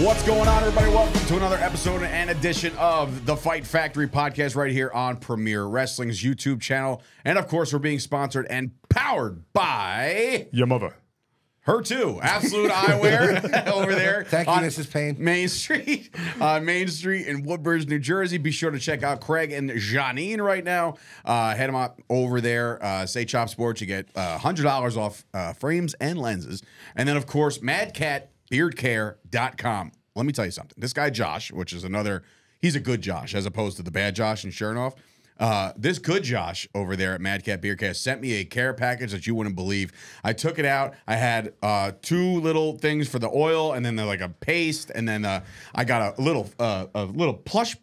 What's going on, everybody? Welcome to another episode and edition of the Fight Factory podcast right here on Premier Wrestling's YouTube channel. And, of course, we're being sponsored and powered by... Your mother. Her too. Absolute Eyewear over there. Thank you, Mrs. Payne. Main Street. Main Street in Woodbridge, New Jersey. Be sure to check out Craig and Janine right now. Head them up over there. Say Chop Sports. You get $100 off frames and lenses. And then, of course, MadCatBeardCare.com. Let me tell you something. This guy, Josh, which is another, he's a good Josh as opposed to the bad Josh and Chernoff. This good Josh over there at Mad Cat Beard Care sent me a care package that you wouldn't believe. I took it out. I had two little things for the oil, and then like a paste, and then I got a little plush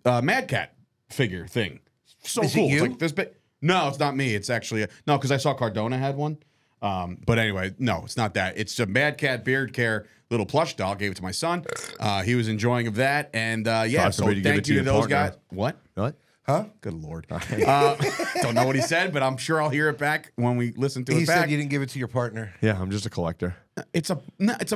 Mad Cat figure thing. So Is cool. it you? It's like this big. No, it's not me. It's actually no, because I saw Cardona had one. But anyway, no, it's not that. It's a Mad Cat Beard Care little plush doll. Gave it to my son. He was enjoying of that, and yeah. So thank you to those guys. What? Huh? Good Lord. Don't know what he said, but I'm sure I'll hear it back when we listen to it He back. said you didn't give it to your partner. Yeah, I'm just a collector. It's a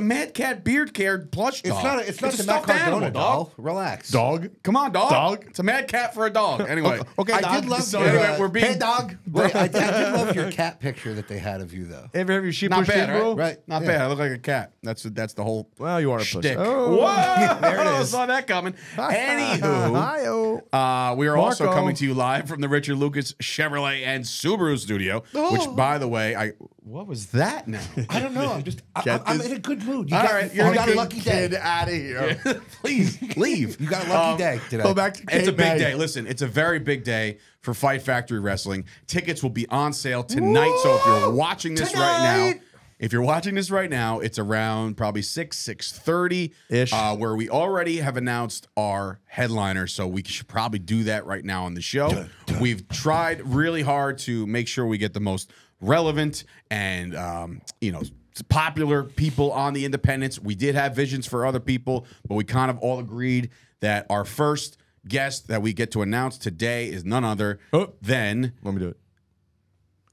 Mad Cat Beard Care plush doll. It's not a the Matt stuffed animal, Cardona doll. Relax. Dog? Come on, dog. Dog? It's a Mad Cat for a dog. Anyway. Okay, I dog. did love So your, anyway, we're being... Hey, dog. Wait, I did love your cat picture that they had of you, though. Ever have your sheep Not pushed bad, in, bro? right? Not bad. I look like a cat. That's the whole Well, you are a shtick. pussy. Oh. Whoa! There it is. Saw that coming. Anywho, Hi-oh. we are also Marco. coming to you live from the Richard Lucas Chevrolet and Subaru studio. Which, by the way, what was that now? I don't know. I'm in a good mood. You All got, right, you got a lucky day. Out of here. Please leave. You got a lucky day today. Go back to It's a big K-Bay. day. Listen, it's a very big day for Fight Factory Wrestling. Tickets will be on sale tonight. So if you're watching this right now, it's around probably 6:30 Ish. where we already have announced our headliner. So we should probably do that right now on the show. We've tried really hard to make sure we get the most relevant and popular people on the independents. We did have visions for other people, but we kind of all agreed that our first guest that we get to announce today is none other than Let me do it.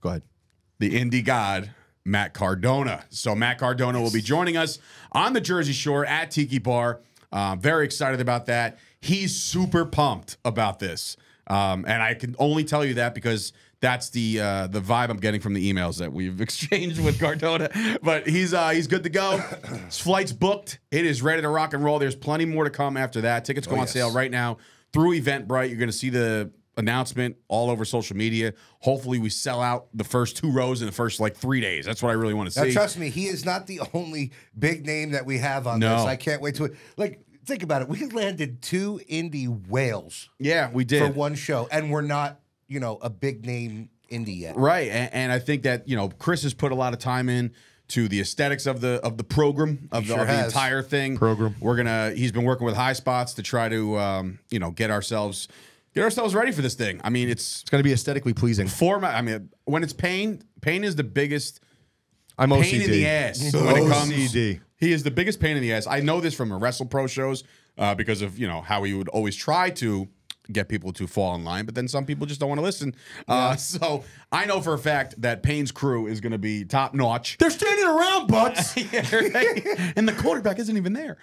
Go ahead. the indie god, Matt Cardona. So Matt Cardona will be joining us on the Jersey Shore at Tiki Bar. Very excited about that. He's super pumped about this. And I can only tell you that because that's the vibe I'm getting from the emails that we've exchanged with Cardona. But he's good to go. His flight's booked. It is ready to rock and roll. There's plenty more to come after that. Tickets go on sale right now through Eventbrite. You're going to see the announcement all over social media. Hopefully we sell out the first 2 rows in the first 3 days. That's what I really want to Now, see. trust me, he is not the only big name that we have on this. I can't wait to think about it. We landed 2 indie whales. Yeah, we did. For one show, and we're not, a big name indie yet. Right, and I think that Chris has put a lot of time in to the aesthetics of the program of the entire thing. He's been working with High Spots to try to get ourselves ready for this thing. I mean, it's going to be aesthetically pleasing. Format. I mean, when it's pain is the biggest. I'm pain OCD. in the ass when it comes. OCD. He is the biggest pain in the ass. I know this from the Wrestle Pro shows because of how he would always try to get people to fall in line, but then some people just don't want to listen. So I know for a fact that Payne's crew is going to be top notch. They're standing around, butts. Yeah, right? And the quarterback isn't even there.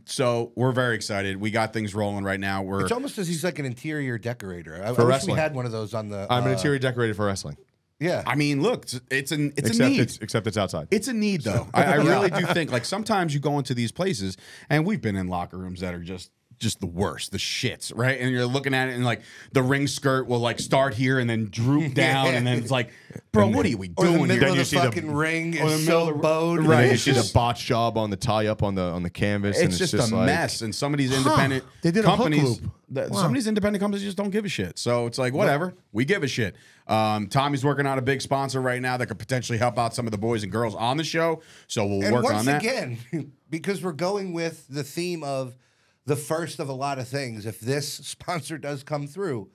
So we're very excited. We got things rolling right now. It's almost as he's like an interior decorator. I wish wrestling. we had one of those on the. I'm an interior decorator for wrestling. Yeah, I mean, look, it's a need. Except it's outside. It's a need, though. I really do think, sometimes you go into these places, and we've been in locker rooms that are just the worst, the shits, right? And you're looking at it, and the ring skirt will start here and then droop down, and then it's bro, what are we or doing the here? middle of you the see the- fucking ring or the is middle so of the- bowed. Right. You It's see the just- botch job on the tie up on the canvas. and It's it's just a like, mess, and some of these independent They did a hook companies, loop. some of these independent companies just don't give a shit. So it's whatever, we give a shit. Tommy's working on a big sponsor right now that could potentially help out some of the boys and girls on the show. So we'll work on that. And once again, because we're going with the theme of the first of a lot of things, if this sponsor does come through,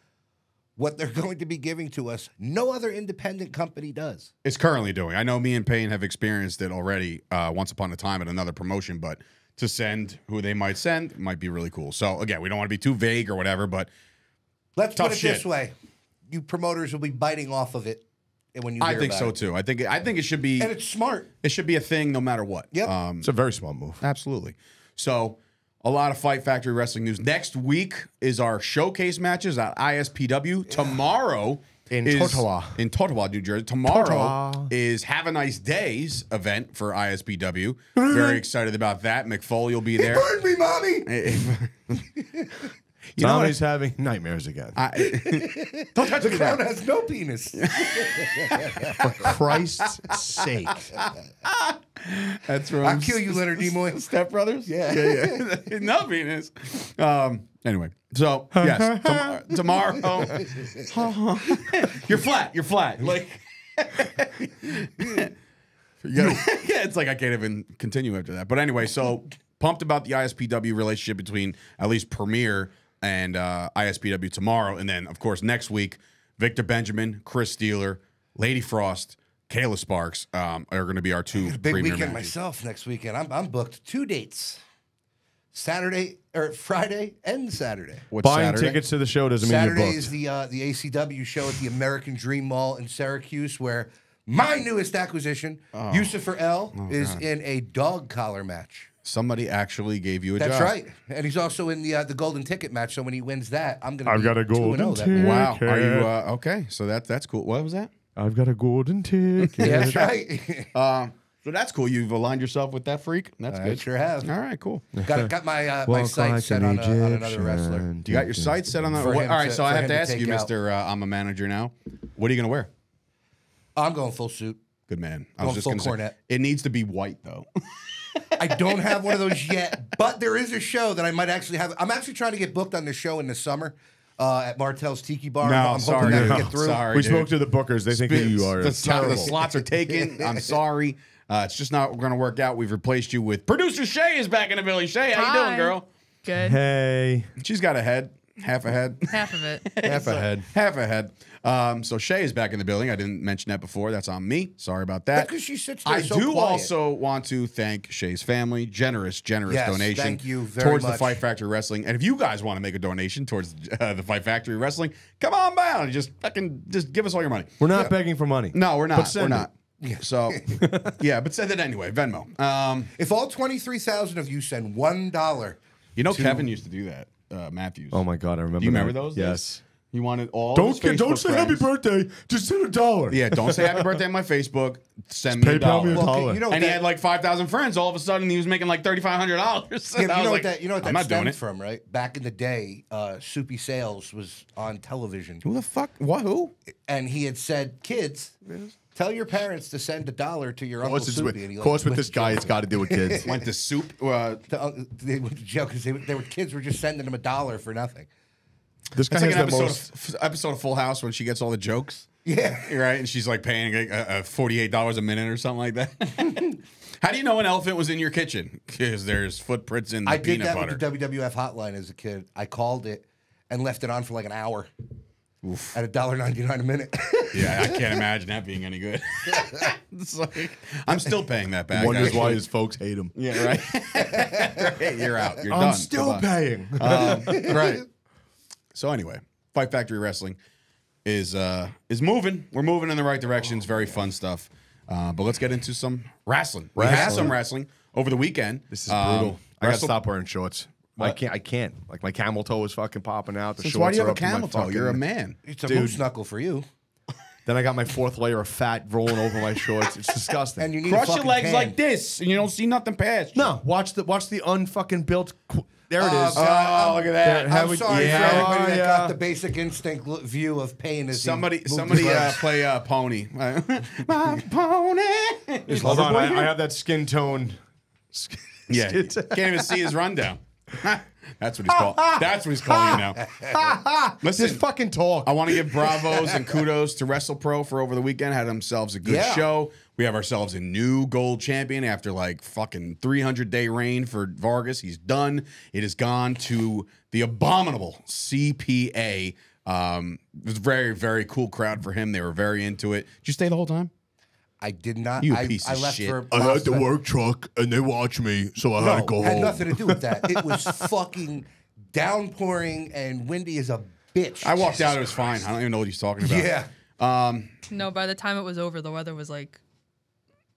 what they're going to be giving to us, no other independent company does. It's currently doing. I know me and Payne have experienced it already once upon a time at another promotion, but to send who they might send might be really cool. So again, we don't want to be too vague or whatever, but Let's tough put it shit. this way. You promoters will be biting off of it when you I hear think about so it. too. I think it should be, And it's smart. it should be a thing no matter what. Yep. It's a very small move. Absolutely. So a lot of Fight Factory Wrestling news. Next week is our showcase matches at ISPW. Tomorrow In is Totowa, New Jersey. Tomorrow Totowa. is Have a Nice Days event for ISPW. Very excited about that. McFoley will be there. Burn me, mommy. You know what? Tommy's having nightmares again. Don't touch The me clown there. has no penis. For Christ's sake. That's from I'll kill you, Leonard Nimoy. Step Brothers? Yeah. No penis. Anyway, so yes, tomorrow. You're flat. You're flat. Like, it's like I can't even continue after that. But anyway, so pumped about the ISPW relationship between at least Premier and ISPW tomorrow, and then of course next week, Victor Benjamin, Chris Steeler, Lady Frost, Kayla Sparks are going to be our two Big premier weekend matches. myself next weekend. I'm booked 2 dates. Friday and Saturday. What's Buying Saturday? tickets to the show doesn't mean Saturday you're is booked. the ACW show at the American Dream Mall in Syracuse, where my newest acquisition, Yusufer L, is in a dog collar match. Somebody actually gave you a job. That's right, and he's also in the golden ticket match. So when he wins that, I'm gonna. I've got a golden ticket. Wow. Are you okay? So that's cool. What was that? I've got a golden ticket. Yeah, that's right. So that's cool. You've aligned yourself with that freak. That's I good. sure have. All right, cool. Got my my Walk sights like set an on another wrestler. Egyptian. You got your sights set on that. For All him right, to- so I for have him to to ask you, take out. Mister. I'm a manager now. What are you gonna wear? I'm going full suit. Good man. I Going was just full gonna say cornet. it needs to be white though. I don't have one of those yet, but there is a show that I might actually have. I'm actually trying to get booked on the show in the summer at Martell's Tiki Bar. I'm hoping that can get through. Sorry, We dude. spoke to the bookers. They think that you are the terrible. slots are taken. I'm sorry. It's just not going to work out. We've replaced you with producer Shay is back in the building. Shay, how you doing, Hi. girl? Good. Hey. She's got a head, half a head. Half of it. Half a head. Half a head. So Shay is back in the building. I didn't mention that before. That's on me. Sorry about that. Because she sits there I so do quiet. also want to thank Shay's family. Generous Yes, donation. thank you very towards the much. Fight Factory Wrestling. And if you guys want to make a donation towards the Fight Factory Wrestling, come on down and just give us all your money. We're not begging for money. No, we're not. But send We're it. not. So, yeah, but send it anyway. Venmo. If all 23,000 of you send $1, You know, Kevin used to do that. Matthews. Oh my God, I remember. Do you that. remember those? Yes. He wanted all. Don't his Facebook say happy friends- birthday. Just send $1. Yeah, don't say happy birthday on my Facebook. Send me PayPal me $1. a well, dollar. you know And he that, had like 5,000 friends. All of a sudden, he was making like $3,500. yeah, And I was like, you know what I'm that not doing stems it. from, right? Back in the day, Soupy Sales was on television, Who the fuck? What? Who? and he had said, "Kids, tell your parents to send $1 to your Of Uncle course, Soupy." And he of course, with went this to guy, jail. it's got to do with kids. Went to soup. They went to jail because kids were just sending him $1 for nothing. This guy It's like has an the episode, most. episode of Full House when she gets all the jokes. Yeah. Right? And she's like paying $48 a minute or something like that. How do you know an elephant was in your kitchen? Because there's footprints in the I did peanut that butter. with the WWF hotline as a kid. I called it and left it on for like an hour at $1.99 a minute. Yeah, I can't imagine that being any good. It's like, I'm still paying that back. Wonders actually. why his folks hate him. Yeah, right. Right, you're out. You're I'm done. still Goodbye. paying. Right. So anyway, Fight Factory Wrestling is moving. We're moving in the right direction. It's very fun stuff. But let's get into some wrestling. We had some wrestling over the weekend. This is brutal. I gotta Wrestle- stop wearing shorts. I can't. Like my camel toe is fucking popping out. The Since shorts why do you are have a up to my camel toe? fucking- You're a man. It's a Dude. moose knuckle for you. Then I got my 4th layer of fat rolling over my shorts. It's disgusting. And you need Cross a your fucking legs tan. like this, and you don't see nothing past you. no, watch the unfucking built. There it is. Oh, look at that. How I'm would- sorry yeah, for everybody that yeah. got the basic instinct view of pain as he Somebody moved his legs. play Pony. My pony. Hold on, I have that skin tone. Yeah, can't even see his rundown. That's what he's called. That's what he's calling you now. Listen, Just fucking talk. I want to give bravos and kudos to WrestlePro for over the weekend. Had themselves a good Yeah. show. We have ourselves a new gold champion after like fucking 300-day reign for Vargas. He's done. It has gone to the abominable CPA. It was a very, very cool crowd for him. They were very into it. Did you stay the whole time? I did not. You I, piece I of left shit. for. I had to work truck and they watch me, so I had to No, go had home. nothing to do with that. It was fucking downpouring and windy as a bitch. I walked out. It was fine. I don't even know what he's talking about. Yeah. No, by the time it was over, the weather was like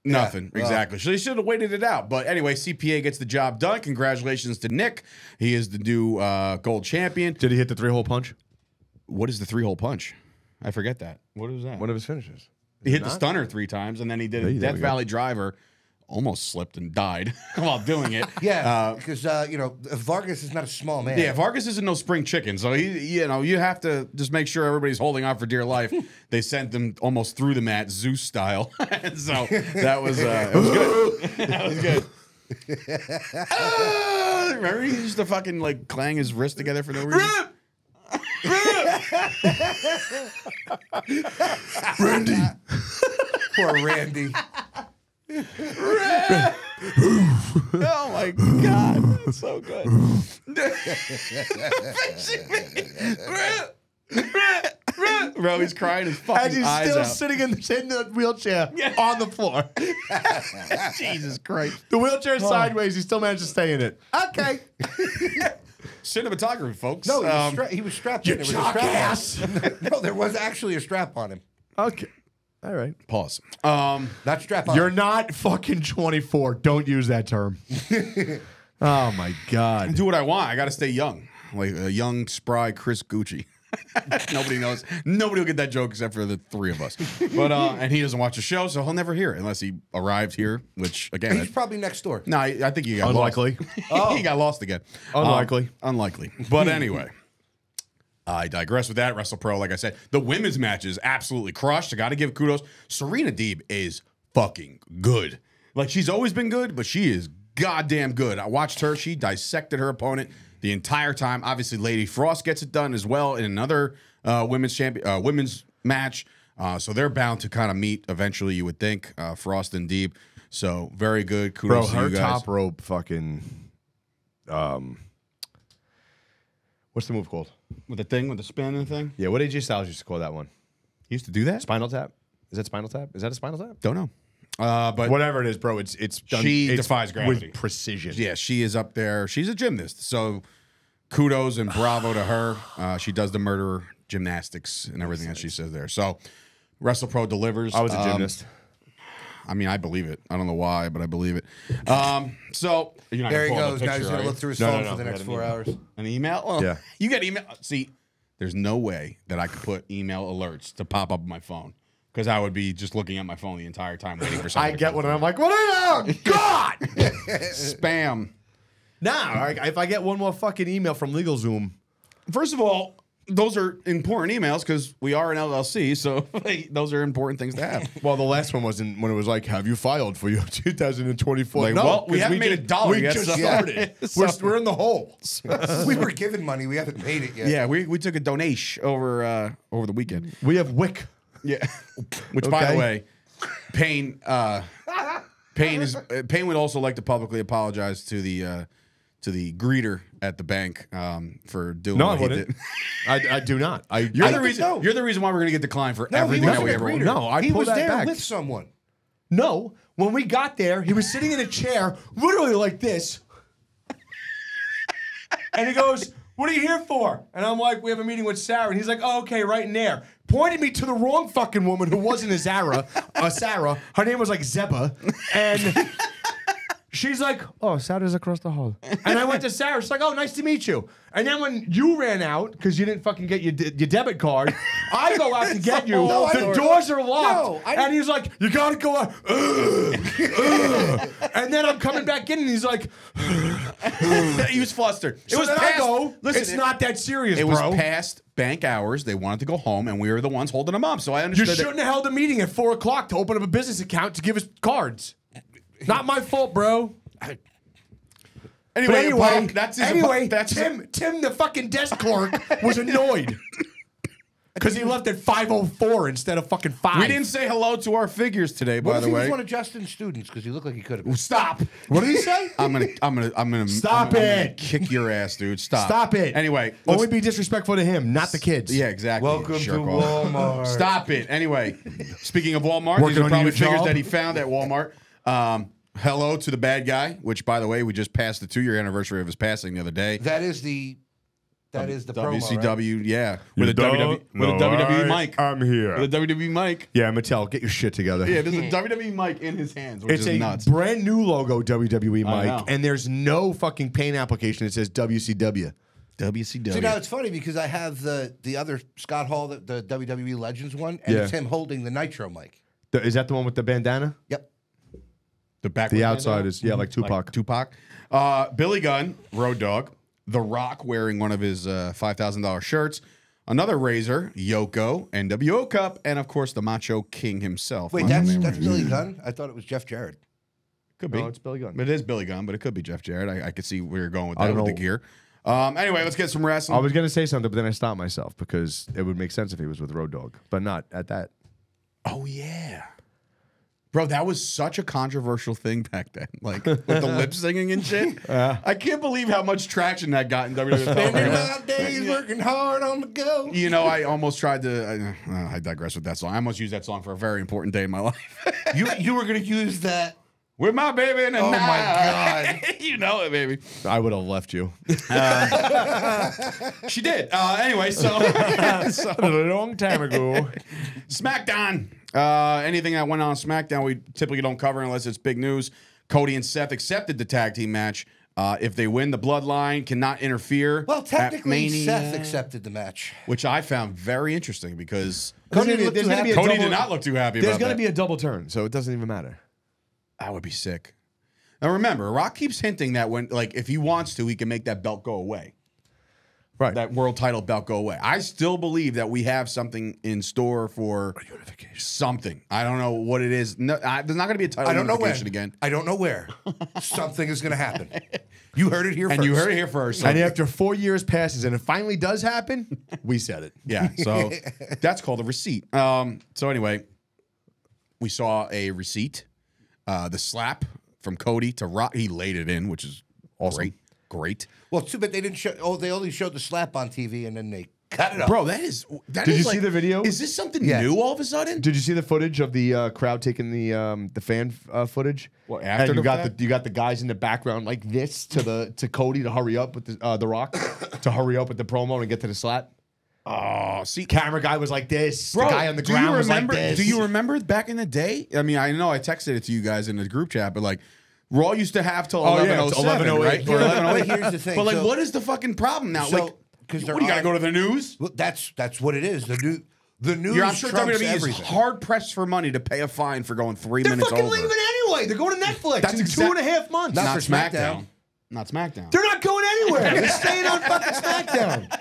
Nothing. Exactly. So they should have waited it out. But anyway, CPA gets the job done. Congratulations to Nick. He is the new gold champion. Did he hit the 3-hole punch? What is the 3-hole punch? I forget that. What is that? One of his finishes. He hit the stunner 3 times, and then he did a Death Valley driver. Almost slipped and died while doing it. Yeah, because Vargas is not a small man. Yeah, Vargas isn't no spring chicken, so you have to just make sure everybody's holding on for dear life. They sent him almost through the mat, Zeus style. And so that was it was good. That was good. Remember he used to fucking like clang his wrist together for no reason. Randy. Poor Randy. Oh my god, that's so good. Bro, he's crying his fucking And he's eyes still out. sitting in the wheelchair on the floor. Jesus Christ. The wheelchair sideways. He still managed to stay in it. Okay. Cinematography, folks. No, he was strapped in. There was a strap on. No, there was actually a strap on him. Okay. All right. Pause. Not strap on. You're not fucking 24. Don't use that term. Oh my God. Do what I want. I got to stay young, like a young, spry Chris Gucci. Nobody knows. Nobody will get that joke except for the 3 of us. But and he doesn't watch the show, so he'll never hear it unless he arrived here. Which again, He's probably next door. no, I think he got Unlikely. lost. He got lost again. Unlikely. Unlikely. But anyway. I digress with that. WrestlePro, like I said, the women's matches absolutely crushed. I got to give kudos. Serena Deeb is fucking good. Like, she's always been good, but she is goddamn good. I watched her. She dissected her opponent the entire time. Obviously, Lady Frost gets it done as well in another women's match. So they're bound to kind of meet eventually, you would think, Frost and Deeb. So very good. Kudos to her you guys. top rope fucking. What's the move called? With the thing, with the spin and the thing? Yeah, what AJ Styles used to call that one? He used to do that? Spinal tap? Is that spinal tap? Is that a spinal tap? Don't know. But Whatever it is, bro, it's done. She it's defies gravity. with precision. yeah, she is up there. She's a gymnast. So kudos and bravo to her. She does the murderer gymnastics and everything that she says there. So WrestlePro delivers. I was a gymnast. I mean, I believe it. I don't know why, but I believe it. So you're not There he gonna pull up goes. a Now picture, he's going are to you? look through his No, phone no, for the no, next we 4 got an hours. An email? Oh, Yeah. You get email. See, there's no way that I could put email alerts to pop up on my phone because I would be just looking at my phone the entire time waiting for something. I get one, and I'm like, what are you? God! Spam. Nah, if I get one more fucking email from LegalZoom. First of all, those are important emails because we are an LLC, so those are important things to have. Well, the last one wasn't when it was like, have you filed for your 2024? Like, no, well, we 'cause haven't made $1 We yet, just so- started. We're in the hole. We were given money. We haven't paid it yet. Yeah, we took a donation over the weekend. We have WIC. Yeah, which by the Okay. way, Payne would also like to publicly apologize to the greeter at the bank for doing. No, I what he wouldn't. did. I do not. You're the think reason. no. You're the reason why we're gonna get declined for No, he everything that wasn't we a ever. greeter. No, I he pull was that there back. with someone. No, when we got there, he was sitting in a chair, literally like this. And he goes, what are you here for? And I'm like, we have a meeting with Sarah. And he's like, oh, okay, right in there. Pointed me to the wrong fucking woman who wasn't a Sarah. Her name was like Zeba. And she's like, oh, Sarah's across the hall. And I went to Sarah. She's like, oh, nice to meet you. And then when you ran out, because you didn't fucking get your debit card, I go out to get you. No, The doors are locked. No, I didn't- and he's like, you got to go out. And then I'm coming back in, and he's like, He was flustered. so It was then past. I go, Listen, it's not that serious, It bro. was past bank hours. They wanted to go home, and we were the ones holding them up. So I You understood. that- shouldn't have held a meeting at 4 o'clock to open up a business account to give us cards. Not my fault, bro. Anyway, But anyway, that's his. anyway, That's Tim, the fucking desk clerk, was annoyed because he left at 5:04 instead of fucking 5. We didn't say hello to our figures today, What by if the he was way. one of Justin's students? Because he looked like he could have been. Stop. What did he say? I'm gonna Stop I'm gonna it. kick your ass, dude. Stop. Stop it. Anyway, Only let's- be disrespectful to him, not the kids. yeah, exactly. Welcome to Jerk off. Walmart. Stop it. Anyway, speaking of Walmart, Working these are on probably your figures job? that he found at Walmart. Hello to the bad guy, which, by the way, we just passed the 2-year anniversary of his passing the other day. That is the That is the promo, WCW, right? yeah. With a WWE mic. I'm here. With a WWE mic. Yeah, Mattel, get your shit together. Yeah, there's a WWE mic in his hands, which It's is a nuts. brand new logo WWE I know. mic, and there's no fucking paint application that says WCW. WCW. See, now it's funny because I have the other Scott Hall, the WWE Legends one, and it's him holding the Nitro mic. Is that the one with the bandana? Yep. The outside is, like Tupac. Tupac. Billy Gunn, Road Dogg. The Rock wearing one of his $5,000 shirts. Another Razor, Yoko, NWO Cup, and of course the Macho King himself. Wait, Macho that's Man. Billy Gunn? I thought it was Jeff Jarrett. Could be. No, it's Billy Gunn. It is Billy Gunn, but it could be Jeff Jarrett. I could see where you're going with I that don't with the know. gear. Anyway, let's get some wrestling. I was going to say something, but then I stopped myself because it would make sense if he was with Road Dogg, but not at that. Oh, yeah. Bro, that was such a controversial thing back then. Like, with the lip singing and shit. I can't believe how much traction that got in WWE. Spending my days working hard on the go. You know, I almost tried to. I digress with that song. I almost used that song for a very important day in my life. You were going to use that. With my baby in the Oh, night. my God. You know it, baby. I would have left you. She did. Anyway, so A long time ago. SmackDown. Anything that went on SmackDown, we typically don't cover unless it's big news. Cody and Seth accepted the tag team match. If they win, the Bloodline cannot interfere. Well, technically, at Mania, Seth accepted the match. which I found very interesting because Cody didn't look too happy. Cody did not look too happy There's about going that. to be a double turn, so it doesn't even matter. That would be sick. Now remember, Rock keeps hinting that when, like, if he wants to, he can make that belt go away. Right. That world title belt go away. I still believe that we have something in store for unification. something. I don't know what it is. No, there's not going to be a title I don't know when. unification again. I don't know where. Something is going to happen. You heard it here first. And you heard it here first. So And after 4 years passes and it finally does happen, we said it. yeah, so that's called a receipt. So anyway, we saw a receipt. The slap from Cody to Rock. He laid it in, which is awesome. Great. Well, too bad they didn't show. Oh, they only showed the slap on TV and then they cut it up. Bro, that is. Did you see the video? Is this something Yeah. new all of a sudden? Did you see the footage of the crowd taking the fan footage? Well, after and the fact? you got the guys in the background like this to Cody to hurry up with the Rock to hurry up with the promo and get to the slap. Oh, see, Camera guy was like this. bro, the guy on the do you ground was like remember? this. Do you remember back in the day? I mean, I know I texted it to you guys in the group chat, but like, Raw used to have till Oh, yeah, 11:07, 11:08, right? or Or 11:08. But here's the thing. But like, So- what is the fucking problem now? So, like, 'cause what they're do you got to on- go to the news? Well, that's what it is. The news. I'm sure trumps WWE everything. is hard pressed for money to pay a fine for going 3 They're minutes fucking over. leaving anyway. They're going to Netflix That's in 2.5 months. Not Not for SmackDown. SmackDown. Not SmackDown. They're not going anywhere. They're staying on fucking SmackDown.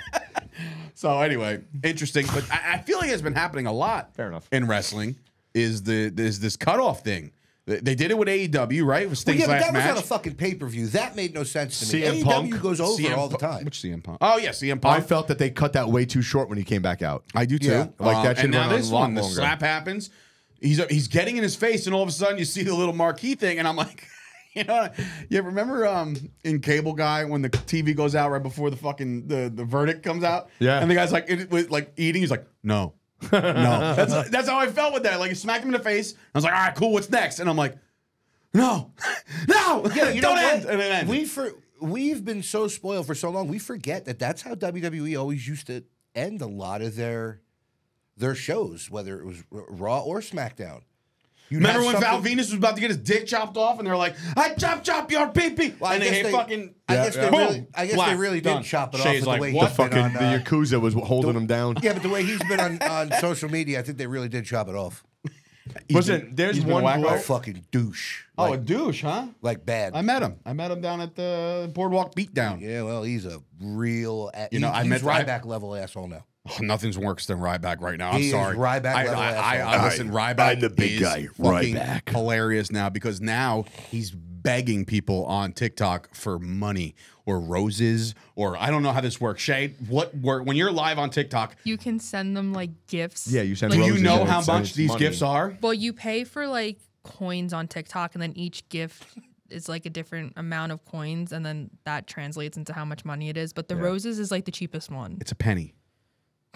So anyway, interesting. But I feel like it's been happening a lot. Fair enough. In wrestling, is this cutoff thing? They did it with AEW, right? With Well, Sting's yeah, but last that was match. on a fucking pay-per-view. That made no sense to me. CM AEW Punk? goes over CM all the Punk- time. Which CM Punk? Oh yeah, CM I Punk. felt that they cut that way too short when he came back out. I do too. Yeah. Like, that should and now run on this a lot one, the longer. slap happens. He's getting in his face, and all of a sudden you see the little marquee thing, and I'm like, you know, you remember in Cable Guy when the TV goes out right before the fucking the verdict comes out? Yeah. And the guy's like eating. He's like, no, no. That's how I felt with that. Like, he smacked him in the face. I was like, all right, cool. What's next? And I'm like, no, no, Yeah, you know don't what? end. And it ends. We've been so spoiled for so long. We forget that that's how WWE always used to end a lot of their shows, whether it was Raw or SmackDown. You'd Remember have when Val something- Venus was about to get his dick chopped off, and they're like, "I chop your pee-pee," Well, I and guess they fucking. I guess they Boom, really, black, really done. did chop it Shay's off with like, the way what? he's The been fucking on, the Yakuza was holding him down. Yeah, but the way he's been on social media, I think they really did chop it off. Listen, there's he's been one whacked bloke- A fucking douche. Oh, Like, a douche, huh? like bad. I met him. I met him down at the Boardwalk Beatdown. Yeah, well, he's a real. You know, he's I met- Ryback level asshole now. Oh, nothing's worse than Ryback right now. I'm He is sorry. Ryback level asshole. Listen, Ryback I'm the big is guy, fucking Ryback. hilarious now because now he's begging people on TikTok for money or roses or I don't know how this works. Shay, what work when you're live on TikTok? You can send them like gifts. Yeah, you send like, Do you roses know and how it's- much it's these money. gifts are? Well, you pay for like coins on TikTok, and then each gift is like a different amount of coins, and then that translates into how much money it is. But the roses is like the cheapest one. It's a penny.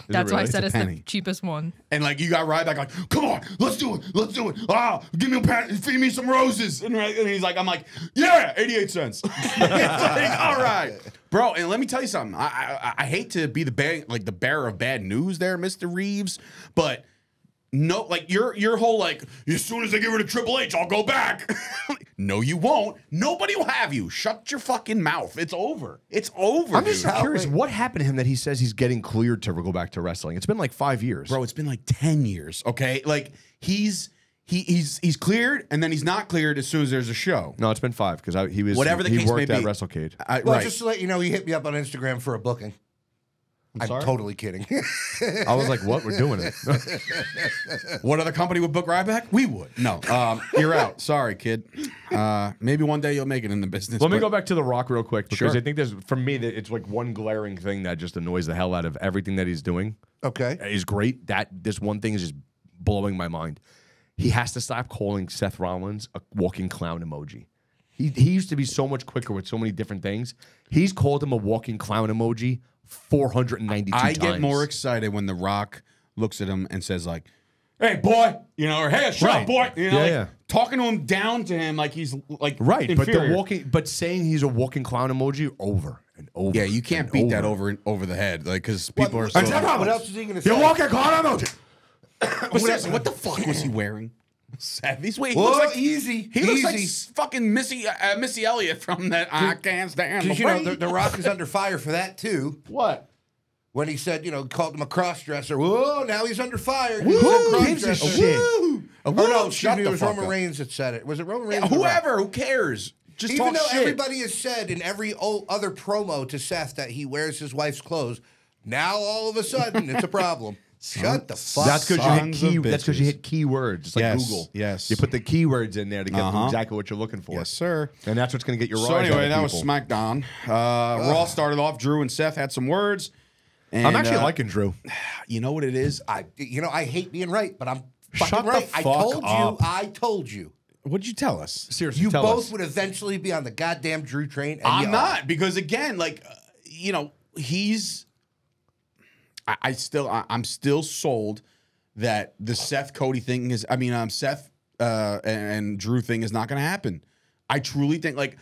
That's why I said it's the penny. cheapest one. And like you got Ryback like, come on, let's do it. Ah, give me a pan, feed me some roses. And he's like, I'm like, yeah, 88 cents. It's like, all right, bro. And let me tell you something. I hate to be the bearer of bad news there, Mr. Reeves, but no, like your whole like, as soon as I get rid of Triple H, I'll go back. No, you won't. Nobody will have you. Shut your fucking mouth. It's over. It's over. I'm just dude. curious, what happened to him that he says he's getting cleared to go back to wrestling? It's been like 5 years. Bro, it's been like 10 years, okay? Like, he's cleared, and then he's not cleared as soon as there's a show. No, it's been 5 because he Whatever the he case worked may at be. WrestleCade. Well, right. just to let you know, he hit me up on Instagram for a booking. I'm sorry? totally kidding. I was like, what? We're doing it. What other company would book Ryback? We would. No. You're out. Sorry, kid. Maybe one day you'll make it in the business. Let me go back to The Rock real quick because Sure. I think there's, for me, that it's like one glaring thing that just annoys the hell out of everything that he's doing. Okay. Is great. This one thing is just blowing my mind. He has to stop calling Seth Rollins a walking clown emoji. He used to be so much quicker with so many different things. He's called him a walking clown emoji 492 times. I get more excited when The Rock looks at him and says, like, hey, boy, or hey, shut up, boy. Talking to him down to him like he's like inferior. But saying he's a walking clown emoji over and over. Yeah, you can't beat that over the head, like because people are. What else is he going to say? You're walking clown emoji. But seriously, what the fuck was he wearing? Seth, he Whoa, looks like easy. He looks like fucking Missy Elliott from that I Can't Stand. Because, you know, the Rock is under fire for that, too. What? When he said, called him a cross-dresser. Whoa, now he's under fire. Who gives a shit? Oh, no, excuse me, it was Roman Reigns that said it. Was it Roman Reigns? Yeah, whoever, who cares? Just Even talk though shit. everybody has said in every other promo to Seth that he wears his wife's clothes, now all of a sudden it's a problem. Shut the fuck up. That's because you hit keywords. It's like Google. Yes. You put the keywords in there to get exactly what you're looking for. Yes, sir. And that's what's going to get your So rise anyway, out that of was people. SmackDown. Raw started off. Drew and Seth had some words. And, I'm actually liking Drew. You know what it is? I hate being right, but I'm Shut fucking the right. fuck up. I told you. What'd you tell us? Seriously, You tell both us. would eventually be on the goddamn Drew train. And I'm you not are. because again, like he's. I'm still sold that the Seth Cody thing is. Seth and Drew thing is not going to happen. I truly think like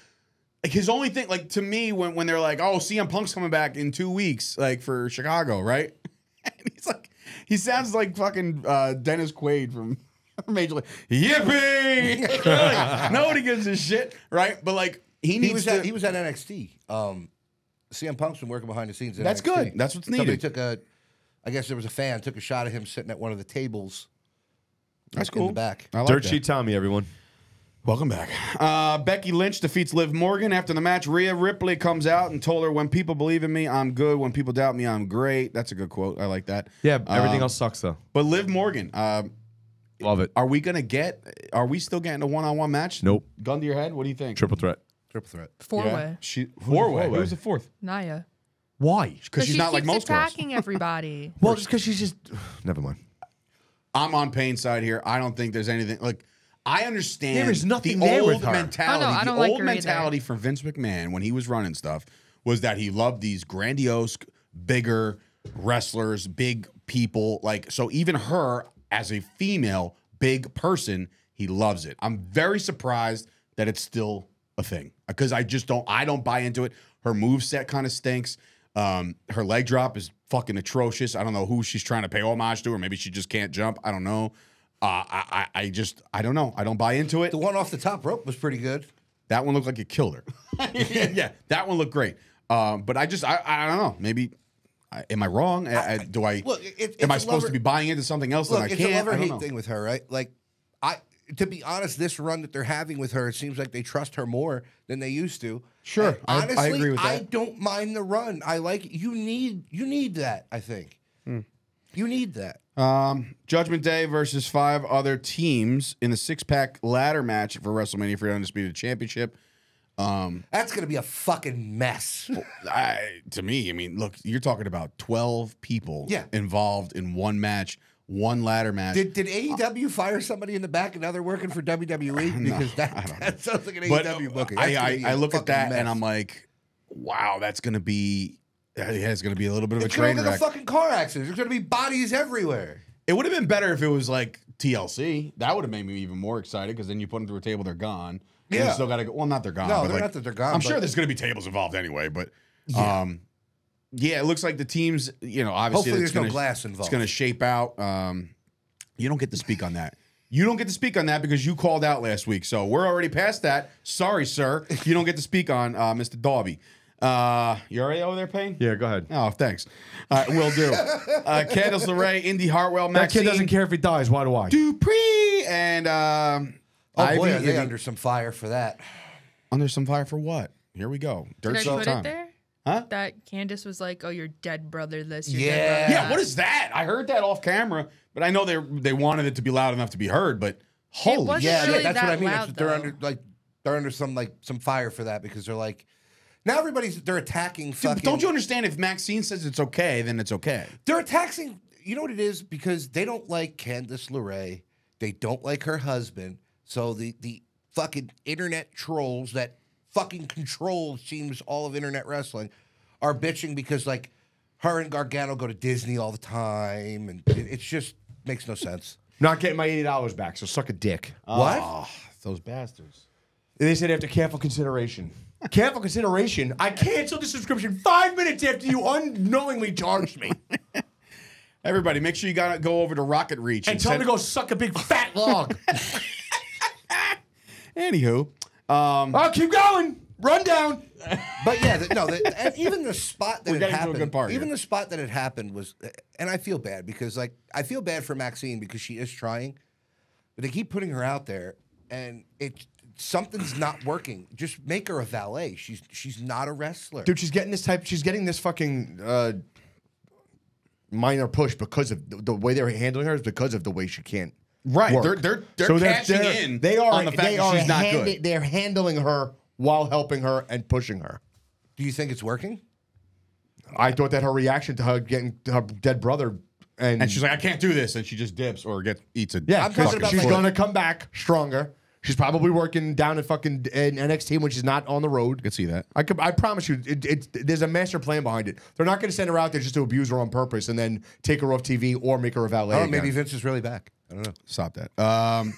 his only thing, like to me, when they're like, oh, CM Punk's coming back in 2 weeks, like for Chicago, right? And he's like, he sounds like fucking Dennis Quaid from Major League. Yippee! Like, nobody gives a shit, right? But like he was at NXT. CM Punk's been working behind the scenes. That's NXT. good. That's what's Somebody needed. I guess there was a fan took a shot of him sitting at one of the tables. That's in cool. the back. I like Dirt that. Sheet Tommy, everyone. Welcome back. Becky Lynch defeats Liv Morgan. After the match, Rhea Ripley comes out and told her, when people believe in me, I'm good. When people doubt me, I'm great. That's a good quote. I like that. Yeah, everything else sucks, though. But Liv Morgan, Love it. are we still getting a one-on-one match? Nope. Gun to your head? What do you think? Triple threat. Triple threat. Four-way. Four-way. Who's the fourth? Naya. Why? Because she's not like most girls. attacking everybody. Well, just because she's just... Never mind. I'm on Payne's side here. I don't think there's anything like. I understand There is nothing the there old with her. mentality. Oh, no, I don't the like old her either. mentality from Vince McMahon when he was running stuff was that he loved these grandiose, bigger wrestlers, big people. Like so, even her as a female, big person, he loves it. I'm very surprised that it's still a thing because I don't buy into it. Her moveset kind of stinks. Her leg drop is fucking atrocious. I don't know who she's trying to pay homage to, or maybe she just can't jump. I don't know. I don't know. I don't buy into it. The one off the top rope was pretty good. That one looked like it killed her. Yeah, that one looked great. But I don't know. Maybe am I wrong? Look, am I supposed to be buying into something else that I It's can't? a I don't love-hate know. thing with her, right? Like, to be honest, this run that they're having with her, it seems like they trust her more than they used to. Sure, And honestly, I agree with that. I don't mind the run. I like you need that. I think you need that. Judgment Day versus 5 other teams in the 6-pack ladder match for WrestleMania for the Undisputed Championship. That's gonna be a fucking mess. To me, I mean, look, you're talking about 12 people involved in one match, one ladder match. Did AEW fire somebody in the back and now they're working for WWE? Because that sounds like an AEW booking. I look at that mess. and I'm like, wow, that's going to be Yeah, it's going to be a little bit of a It's going train to be like wreck. a fucking car accident. There's going to be bodies everywhere. It would have been better if it was like TLC. That would have made me even more excited because then you put them through a table, they're gone. And Yeah. you still got to go. Well, not they're gone. No, but they're like, not that they're gone, I'm but- sure there's going to be tables involved anyway. But yeah, it looks like the teams, obviously Hopefully it's there's no gonna- glass involved. It's going to shape out. You don't get to speak on that. You don't get to speak on that because you called out last week. So we're already past that. Sorry, sir. You don't get to speak on Mr. Darby. You already over there, Payne? Yeah, go ahead. Oh, thanks. Will do. Candice LeRae, Indy Hartwell, That kid Maxine doesn't care if he dies. Why do I? Dupree, and Oh, Ivy. boy, are they Ivy- under some fire for that. under some fire for what? Here we go. Did Dirt I all put the it time. there? Huh? That Candace was like, "Oh, your dead brother this." Your Yeah. dead brother Yeah, what is that? I heard that off camera, but I know they wanted it to be loud enough to be heard. But holy wasn't Yeah, really that's what I that mean. loud, They're though. under some fire for that because they're like now they're attacking Dude, fucking. but don't you understand? If Maxine says it's okay, then it's okay. They're attacking. You know what it is because they don't like Candice LeRae. They don't like her husband. So the fucking internet trolls that fucking control seems all of internet wrestling are bitching because like her and Gargano go to Disney all the time and it's just makes no sense. Not getting my $80 back, so suck a dick. What? Oh, those bastards. They said after careful consideration. Careful consideration. I canceled the subscription 5 minutes after you unknowingly charged me. Everybody, make sure you gotta go over to Rocket Reach And tell me to go suck a big fat log. Anywho, Oh, keep going. Run down. But yeah, and even the spot that We're it getting to a happened, good part even here. the spot that it happened was, and I feel bad because like I feel bad for Maxine because she is trying, but they keep putting her out there, and something's not working. Just make her a valet. She's not a wrestler. Dude, she's getting this fucking minor push because of the way they're handling her is because of the way she can't. right? work. They're So cashing in. They are on the fact they that are she's not good. They're handling her while helping her and pushing her. Do you think it's working? I thought that her reaction to her getting her dead brother And she's like, I can't do this, and she just dips or eats a yeah, I'm talking 'cause about she's like- gonna come back stronger. She's probably working down at fucking in NXT when she's not on the road. I can see that. I promise you, there's a master plan behind it. They're not going to send her out there just to abuse her on purpose and then take her off TV or make her a valet. Oh, again. maybe Vince is really back. I don't know. Stop that.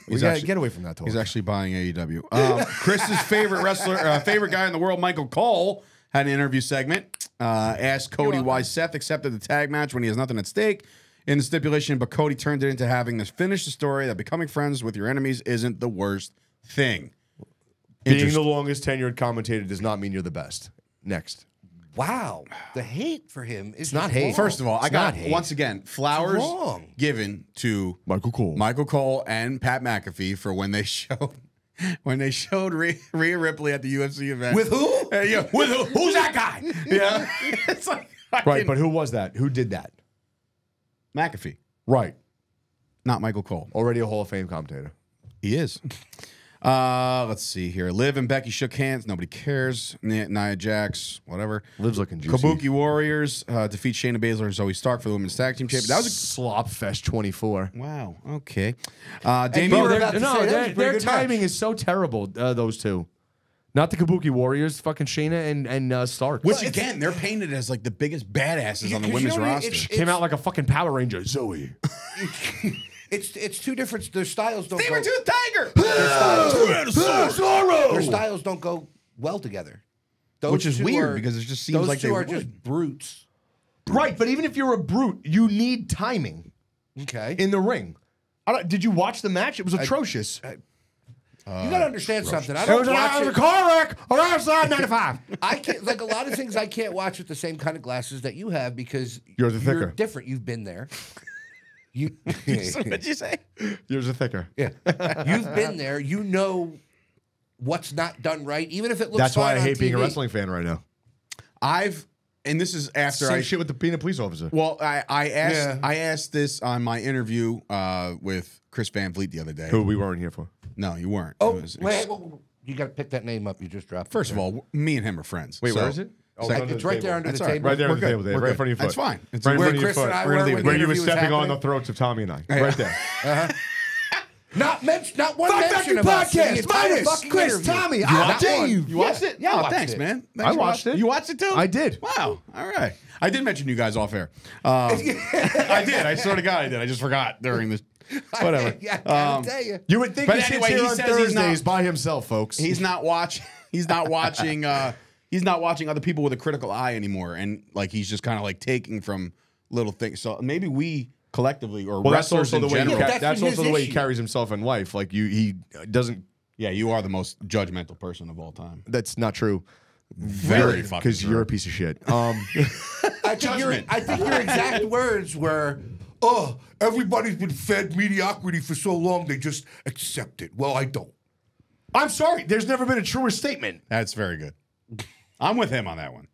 We gotta get away from that talk. He's actually buying AEW. Chris's favorite wrestler, favorite guy in the world, Michael Cole, had an interview segment. Asked Cody why Seth accepted the tag match when he has nothing at stake in the stipulation, but Cody turned it into having to finish the story that becoming friends with your enemies isn't the worst thing. Being the longest tenured commentator does not mean you're the best. Next. Wow, the hate for him is not just hate. wrong. First of all, I It's got not hate. once again flowers wrong. given to Michael Cole. Michael Cole and Pat McAfee for when they showed Rhea Ripley at the UFC event With who? Yeah, with who? Who's that guy? Yeah, it's like Right, but who was that? Who did that? McAfee, Right. not Michael Cole. Already a Hall of Fame commentator. He is. Let's see here. Liv and Becky shook hands. Nobody cares. Nia Jax, whatever. Liv's looking juicy. Kabuki Warriors defeat Shayna Baszler and Zoe Stark for the women's tag team championship. That was Slop Fest 24. wow. Okay. Bro, Damian. they're about to say that was a pretty their good timing match. is so terrible, those two. Not the Kabuki Warriors, fucking Shayna and Stark. Which again, they're painted as like the biggest badasses on the 'cause women's you know what, roster. it's- came out like a fucking Power Ranger, Zoe. It's two different. Their styles don't. Saber go, Tooth Tiger. Their styles don't go well together. Those Which is two weird are- because it just seems those like two they are would. just brutes. Right, but even if you're a brute, you need timing Okay, in the ring. Did you watch the match? It was atrocious. you gotta understand something. I It don't was, watch a it. car wreck around side 95. I can't like a lot of things. I can't watch with the same kind of glasses that you have because Yours are thicker. You're different. You've been there. You, What'd you say? Yours are thicker. yeah, you've been there. You know what's not done right, even if it looks. That's why fine I on hate being a TV. wrestling fan right now. And this is after Same I shit with the being a police officer. Well, I asked Yeah. I asked this on my interview with Chris Van Vliet the other day. Who we weren't here for. No, you weren't. Oh, It was wait, you got to pick that name up. You just dropped. First of all, me and him are friends. Wait, So- where is it? so- it's right there under That's the all right. table. Right there We're on the good. table, there, We're right in good. front of your foot. That's fine. It's Right in Where front of your Chris and foot. I We're gonna were leave when it the Where you were interview was stepping on happening. the throats of Tommy and I. Right there. Not one Fuck mention Becky of us in the podcast, entire minus fucking Chris, interview. Tommy, Not Dave. one. You watched it? Yeah, I Oh, watched thanks, it. man. I Thanks for watched it. You watched it too? I did. Wow. All right. I did mention you guys off air. I did. I swear to God, I did. I just forgot during this. Whatever. I gotta tell you. You would think But he anyway, sits he here on says he's Thursdays not- by himself, folks. He's not watching. He's not watching. He's not watching other people with a critical eye anymore, and like he's just kind of like taking from little things. So maybe we collectively or well, that's wrestlers also the in way general. that's that's been also his the way he issue. carries himself in life. Like he doesn't. Yeah, you are the most judgmental person of all time. That's not true. Very fucking because true. you're a piece of shit. I think your exact words were, "Oh, everybody's been fed mediocrity for so long, they just accept it." Well, I don't. I'm sorry. There's never been a truer statement. That's very good. I'm with him on that one.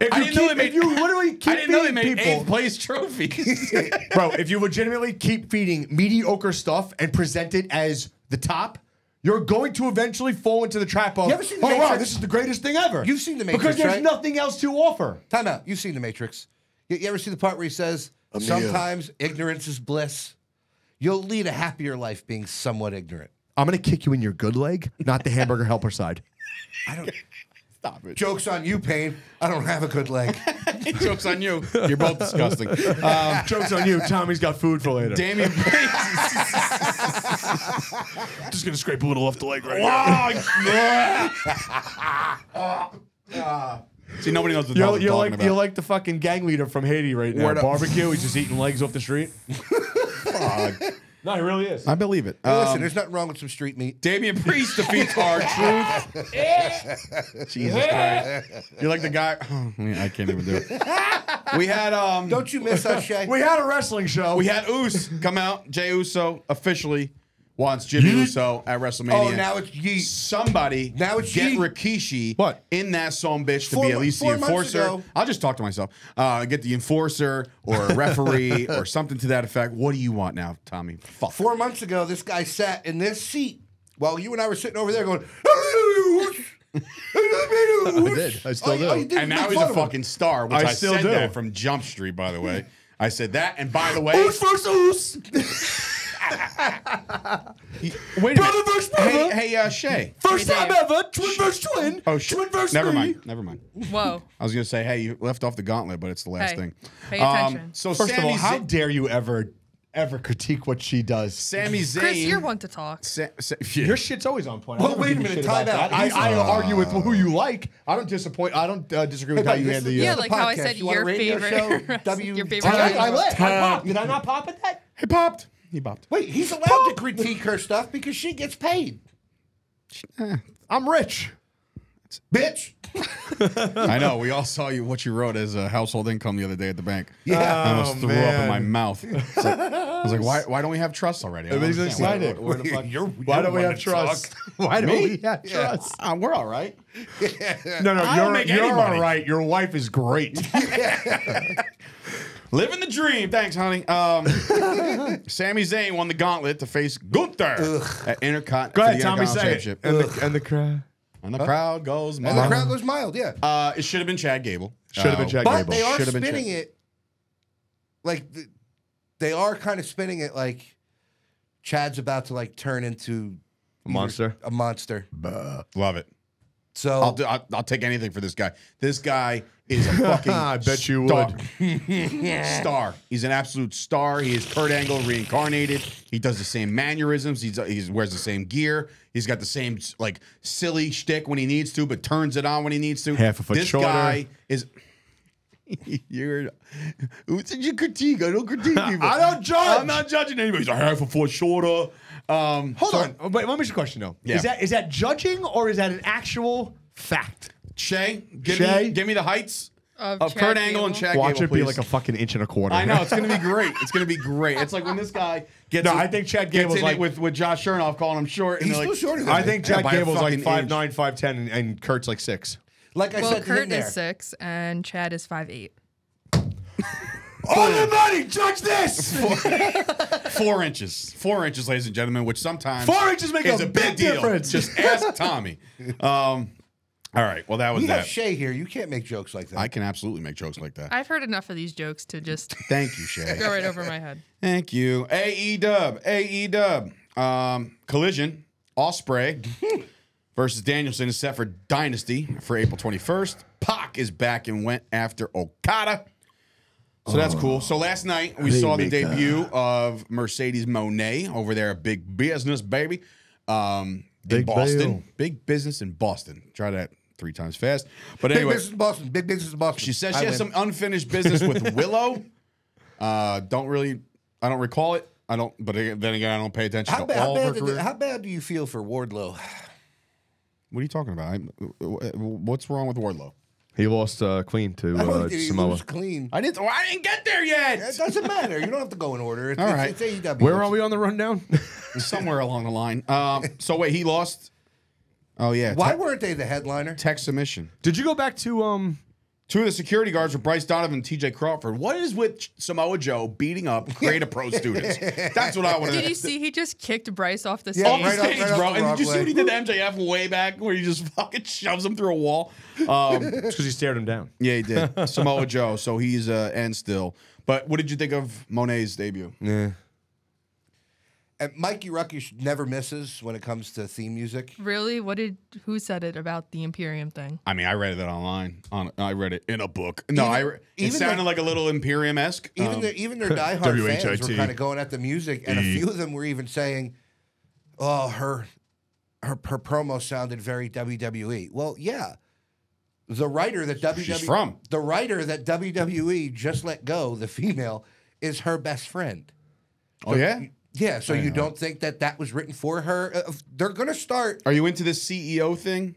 If I you, didn't know keep, they made- if you literally keep I didn't know they feeding made people, 8th place trophies. bro, if you legitimately keep feeding mediocre stuff and present it as the top, you're going to eventually fall into the trap of, You ever seen The oh, wow, Matrix? this is the greatest thing ever. You've seen The Matrix, because there's right? nothing else to offer. Time out. You've seen The Matrix. You ever see the part where he says, "Sometimes ignorance is bliss"? You'll lead a happier life being somewhat ignorant. I'm going to kick you in your good leg, not the hamburger helper side. Stop it. Joke's on you, Payne. I don't have a good leg. Joke's on you. You're both disgusting. Joke's on you. Tommy's got food for later. Damian Priest. Just going to scrape a little off the leg right See, nobody knows what You're, I'm you're talking like about. you're like the fucking gang leader from Haiti right now. Word up. Barbecue, he's just eating legs off the street. No, he really is. I believe it. Listen, there's nothing wrong with some street meat. Damian Priest defeats R-Truth. Jesus Christ. You're like the guy. Oh, man, I can't even do it. We had Don't you miss us, Shay? We had a wrestling show. we had Uso come out. Jey Uso officially wants Jimmy Uso at WrestleMania. Oh, now it's Yeet. Somebody Now it's get Yeet. Rikishi What? in that son bitch to Four be at mo- least the 4 months enforcer. ago- I'll just talk to myself. Get the enforcer or a referee or something to that effect. What do you want now, Tommy? Fuck. 4 months ago, this guy sat in this seat while you and I were sitting over there going, I did. I still do. And now he's a fucking star, which I I still said do. that from Jump Street, by the way. I said that, and by the way, Oos versus Oos. wait a Brother minute. versus brother. Hey, Shay. First Hey, time Dave. ever. Twin versus twin. Oh, shit. Twin versus Never three. mind. Never mind. Whoa. I was gonna say, hey, you left off the gauntlet, but it's the last Hey, thing. pay attention. So First Sami of all, how Zayn, dare you ever critique what she does? Sami Zayn. Chris, you're one to talk. Your shit's always on point. I Well, never wait give a you minute, shit about time out. that. He's- I argue with who you like. I don't disappoint. I don't disagree with Hey, how buddy, you this handle is- your. Yeah, like how I podcast. said You want a your radio favorite. show? W- your favorite. I I radio. popped. Did I not pop at that? He popped. He popped. Wait, he's allowed to critique her stuff because she gets paid. I'm rich. Bitch. I know. We all saw what you wrote as a household income the other day at the bank. Yeah. I almost threw up in my man. mouth. It's like, I was like, why don't we have trust already? I don't Everybody's understand. excited. Where the fuck- Why don't we have trust? Why don't we have trust? We're all right. No, I don't make any you're money. all right. Your wife is great. Living the dream. Thanks, honey. Sami Zayn won the gauntlet to face Gunther at Intercontinental. Go ahead, Tommy. Say it. Championship. And the crowd. And the crowd goes And the mild. crowd goes mild, yeah. It should have been Chad Gable. Should have been Chad But Gable. they are Should've been spinning Chad. it like they are kind of spinning it like Chad's about to like turn into A monster. a monster. Love it. So I'll take anything for this guy. This guy is a fucking I bet you star. would. Star. He's an absolute star. He is Kurt Angle reincarnated. He does the same mannerisms. He wears the same gear. He's got the same like silly shtick when he needs to, but turns it on when he needs to. Half a foot this shorter. guy is. Who did you critique? I don't critique people. I don't judge. I'm not judging anybody. He's a half a foot shorter. Hold on. Wait, let me ask you a question though. Yeah. Is that judging or is that an actual fact? Shay, give me the heights Of of Chad Kurt Angle and Gable. Chad Watch Gable, it be please. like a fucking inch and a quarter. I know it's gonna be great. It's gonna be great. It's like when this guy gets. No, in- I think Chad gets Gable's in like- it with Josh Chernoff calling him short. And he's they're still like, shorter than I me. think Chad by a Gable's like fucking 5'9", 5'10", and Kurt's like 6. like I Well, said to him Kurt there. is 6 and Chad is 5'8". All the money, judge this. 4 inches. 4 inches, ladies and gentlemen, which sometimes 4 inches make is a a big big deal. difference. Just ask Tommy. All right. Well, that was We have that. Shay here. You can't make jokes like that. I can absolutely make jokes like that. I've heard enough of these jokes to just Thank you, Shay. go right over my head. Thank you. AEW. Collision. Ospreay versus Danielson is set for Dynasty for April 21st. Pac Rock is back and went after Okada. So that's cool. So last night we saw the debut of Mercedes Mone over there at Big Business, baby. In Boston. Bill. Big business in Boston. Try that 3 times fast. But anyway. Big business in Boston. Big business in Boston. She says she has some unfinished business with Willow. I don't recall it. But then again, I don't pay attention to all of her career. How bad do you feel for Wardlow? What are you talking about? What's wrong with Wardlow? He lost clean to Samoa. Lose clean. I didn't get there yet. It doesn't matter. You don't have to go in order. All right. It's AEW. Where are we on the rundown? Somewhere along the line. So wait, he lost. Oh yeah. Why weren't they the headliner? Tech submission. Did you go back to 2 of the security guards were Bryce Donovan and TJ Crawford. What is with Samoa Joe beating up Creative Pro students? That's what I want to know. Did you see he just kicked Bryce off the stage? Off the Right stage, off bro. the And did you see walkway. what he did to MJF way back where he just fucking shoves him through a wall? It's because he stared him down. Yeah, he did. Samoa Joe. So he's and still. But what did you think of Monet's debut? Yeah. And Mikey Ruckish never misses when it comes to theme music. Really? Who said it about the Imperium thing? I mean, I read it online. I read it in a book. No, it even sounded the- like a little Imperium-esque. Even their diehard fans WHIT. were kind of going at the music, and a few of them were even saying, "Oh, her promo sounded very WWE." Well, yeah, the writer that WWE just let go, the female, is her best friend. Oh, yeah? Yeah, so you don't think that was written for her? They're gonna start. Are you into this CEO thing?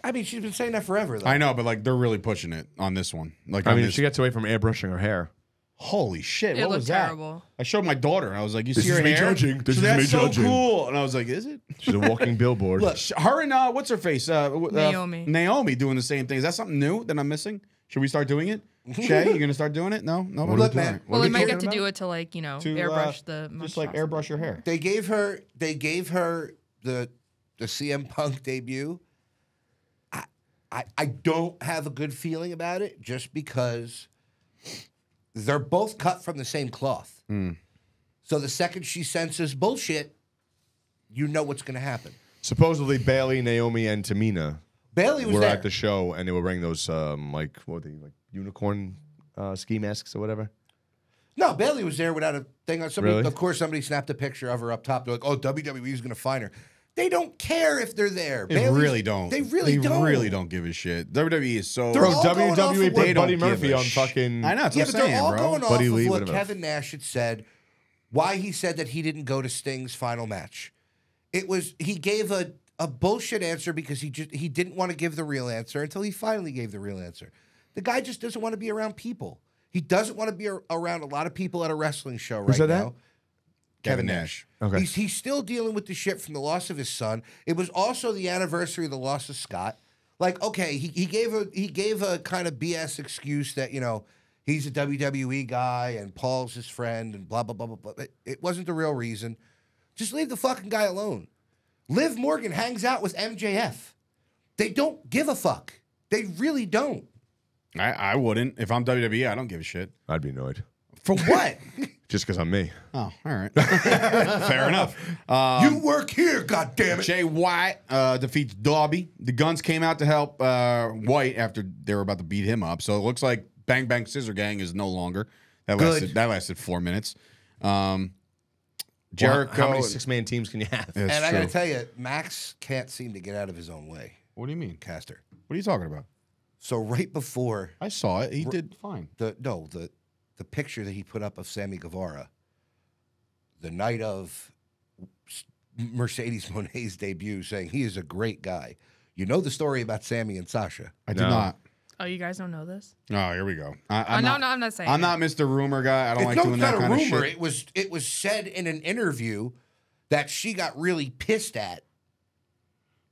I mean, she's been saying that forever, though. I know, but like they're really pushing it on this one. Like, I on mean, this, she gets away from airbrushing her hair. holy shit, It what looked was that? terrible. I showed my daughter, and I was like, "You This see is her me hair? judging. This She's is like, me That's so judging." cool." And I was like, "Is it?" She's a walking billboard. Look, Her and what's her face? Naomi. Naomi doing the same thing. Is that something new that I'm missing? Should we start doing it? Shay, you gonna start doing it? No, no. Look, man. Well, are we we might talking get to about? do it to airbrush the just like mustache. airbrush your hair. They gave her the CM Punk debut. I don't have a good feeling about it just because they're both cut from the same cloth. So the second she senses bullshit, you know what's going to happen. Supposedly, Bailey, Naomi, and Tamina Bailey was were there. at the show, and they were wearing those what were they, like unicorn ski masks or whatever. No, Bailey was there without a thing on. Somebody, Really? Of course, somebody snapped a picture of her up top. They're like, "Oh, WWE's going to find her." They don't care if they're there. They Bailey's- really don't. They really don't. really don't give a shit. WWE is so. They're Bro, all going off of WWE what put they Buddy don't Murphy give a on fucking. I know. That's Yeah, what but I'm they're saying, all bro. going off Buddy of Lee, what whatever. Kevin Nash had said. Why he said that he didn't go to Sting's final match. It was he gave a bullshit answer because he didn't want to give the real answer until he finally gave the real answer. The guy just doesn't want to be around people. He doesn't want to be around a lot of people at a wrestling show right said that? now. Kevin Nash. Okay. He's still dealing with the shit from the loss of his son. It was also the anniversary of the loss of Scott. Like, okay, he gave a kind of BS excuse that, you know, he's a WWE guy and Paul's his friend and blah, blah, blah, blah, blah. It wasn't the real reason. Just leave the fucking guy alone. Liv Morgan hangs out with MJF. They don't give a fuck. They really don't. I wouldn't. If I'm WWE, I don't give a shit. I'd be annoyed. For what? Just because I'm me. Oh, all right. Fair enough. You work here, goddammit. Jay White defeats Darby. The Guns came out to help White after they were about to beat him up. So it looks like Bang Bang Scissor Gang is no longer. That lasted 4 minutes. Jericho. How many 6-man teams can you have? That's And I got to true. tell you, Max can't seem to get out of his own way. What do you mean? Caster. What are you talking about? So right before I saw it. He did fine. the picture that he put up of Sammy Guevara, the night of Mercedes Moné's debut, saying he is a great guy. You know the story about Sammy and Sasha. I did No. not. Oh, you guys don't know this? Oh, here we go. No, I'm not saying. I'm it. not Mr. Rumor guy. I don't like doing It's that not a kind of rumor. shit. It was said in an interview that she got really pissed at.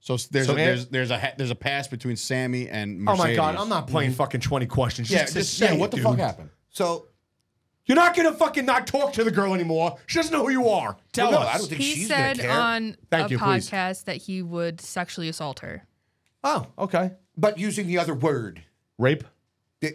So there's a pass between Sammy and Oh Mercedes. my God, I'm not playing fucking 20 questions. Yeah, Just say what it, the dude. fuck happened? So You're not gonna fucking not talk to the girl anymore. She doesn't know who you are. Tell no, us. I don't think He she's gonna said care. on Thank a you, please. podcast that he would sexually assault her. Oh, okay. But using the other word. Rape.